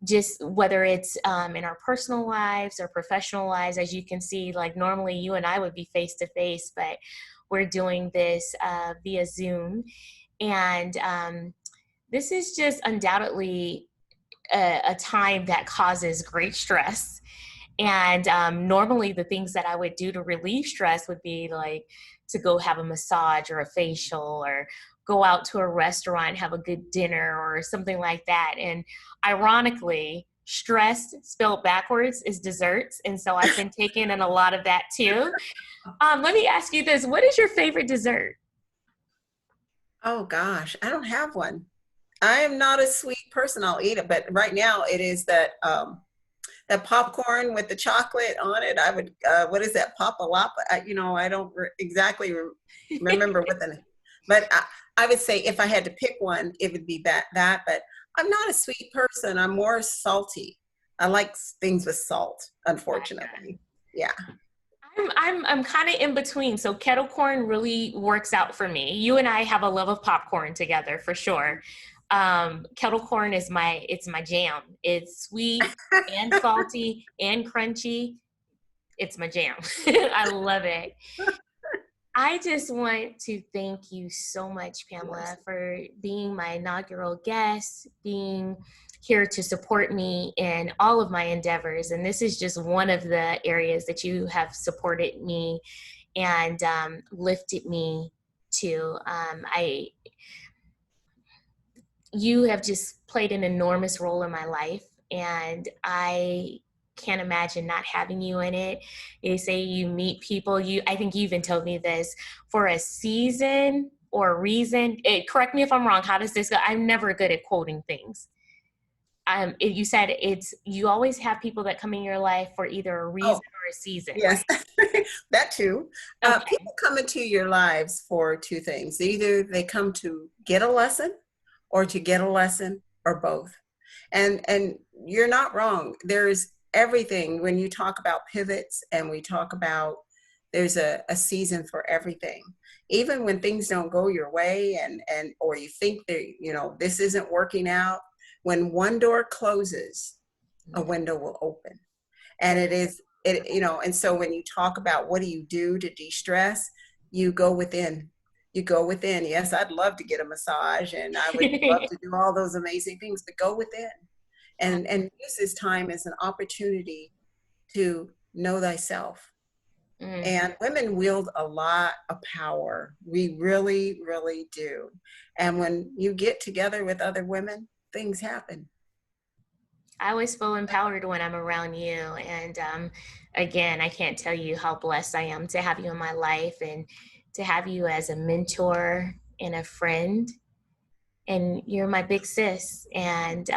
Speaker 1: Just whether it's in our personal lives or professional lives, as you can see, like normally you and I would be face to face, but we're doing this via Zoom. And this is just undoubtedly a time that causes great stress. And normally the things that I would do to relieve stress would be like to go have a massage or a facial or go out to a restaurant, have a good dinner or something like that. And ironically, stress spelled backwards is desserts. And so I've been taking in a lot of that too. Let me ask you this. What is your favorite dessert?
Speaker 2: Oh gosh, I don't have one. I am not a sweet person. I'll eat it, but right now it is that popcorn with the chocolate on it. I would, what is that, Papa Lapa? I don't exactly remember what the, but I would say if I had to pick one, it would be that. But I'm not a sweet person. I'm more salty. I like things with salt,
Speaker 1: Gotcha.
Speaker 2: unfortunately. Yeah.
Speaker 1: I'm kind of in between. So kettle corn really works out for me. You and I have a love of popcorn together for sure. Kettle corn is it's my jam. It's sweet and salty and crunchy. It's my jam. I love it. I just want to thank you so much, Pamela, for being my inaugural guest, being here to support me in all of my endeavors. And this is just one of the areas that you have supported me and lifted me to. You have just played an enormous role in my life, and I can't imagine not having you in it. They say you meet people, I think you even told me this, for a season or a reason. Correct me if I'm wrong. How does this go? I'm never good at quoting things. You said you always have people that come in your life for either a reason or a season,
Speaker 2: yes,
Speaker 1: right?
Speaker 2: that too.
Speaker 1: Okay.
Speaker 2: People come into your lives for two things. Either they come to get a lesson or to get a lesson, or both. And you're not wrong. There's everything when you talk about pivots, and we talk about there's a season for everything. Even when things don't go your way, and or you think that this isn't working out, when one door closes, a window will open. And and so when you talk about what do you do to de-stress, you go within. You go within. Yes, I'd love to get a massage, and I would love to do all those amazing things, but go within and use this time as an opportunity to know thyself. And women wield a lot of power. We really, really do. And when you get together with other women, things happen.
Speaker 1: I always feel empowered when I'm around you. And again, I can't tell you how blessed I am to have you in my life and to have you as a mentor and a friend. And you're my big sis. And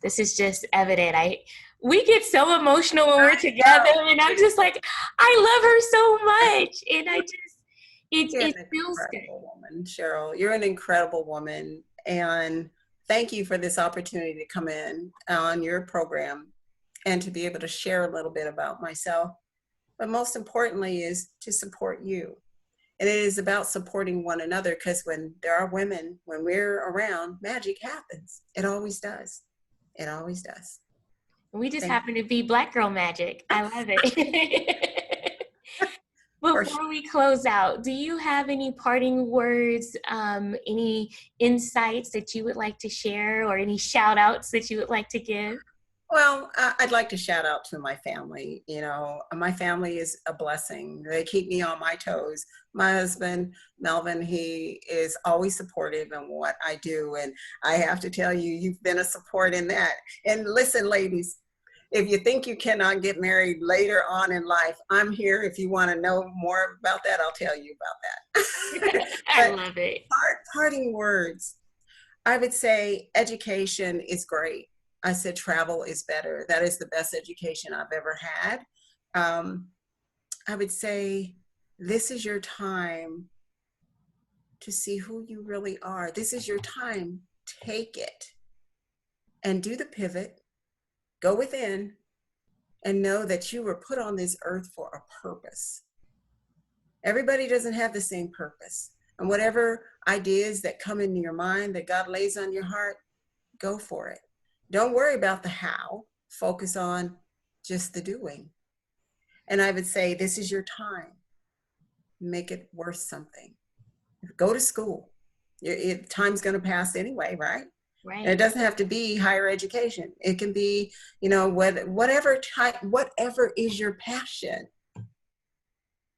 Speaker 1: this is just evident. We get so emotional when we're together, and I'm just like, I love her so much. And it feels good.
Speaker 2: Woman, Cheryl, you're an incredible woman. And thank you for this opportunity to come in on your program and to be able to share a little bit about myself. But most importantly is to support you. And it is about supporting one another, because when there are women, when we're around, magic happens. It always does. It always does.
Speaker 1: We just happen to be Black girl magic. I love it. Before we close out, do you have any parting words, any insights that you would like to share, or any shout outs that you would like to give?
Speaker 2: Well, I'd like to shout out to my family. My family is a blessing. They keep me on my toes. My husband, Melvin, he is always supportive in what I do. And I have to tell you, you've been a support in that. And listen, ladies, if you think you cannot get married later on in life, I'm here. If you want to know more about that, I'll tell you about that.
Speaker 1: I love it.
Speaker 2: Parting words. I would say education is great. I said travel is better. That is the best education I've ever had. I would say this is your time to see who you really are. This is your time. Take it and do the pivot. Go within and know that you were put on this earth for a purpose. Everybody doesn't have the same purpose. And whatever ideas that come into your mind that God lays on your heart, go for it. Don't worry about the how. Focus on just the doing. And I would say this is your time. Make it worth something. Go to school. Time's going to pass anyway, right?
Speaker 1: Right.
Speaker 2: And it doesn't have to be higher education. It can be, whatever is your passion.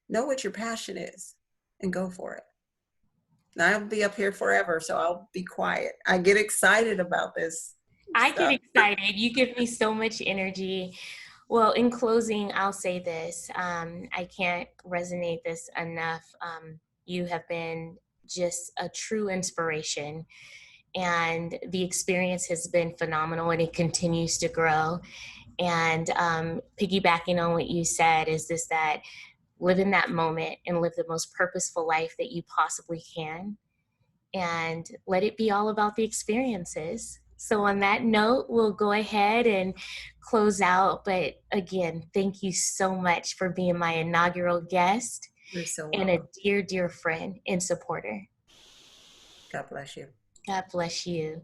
Speaker 2: Know what your passion is and go for it. And I'll be up here forever, so I'll be quiet. I get excited about this.
Speaker 1: I get excited. You give me so much energy. Well, in closing, I'll say this. I can't resonate this enough. You have been just a true inspiration, and the experience has been phenomenal, and it continues to grow. And piggybacking on what you said is that live in that moment and live the most purposeful life that you possibly can, and let it be all about the experiences. So on that note, we'll go ahead and close out, but again, thank you so much for being my inaugural guest
Speaker 2: You're so
Speaker 1: and a
Speaker 2: welcome.
Speaker 1: dear, dear friend and supporter.
Speaker 2: God bless you.
Speaker 1: God bless you.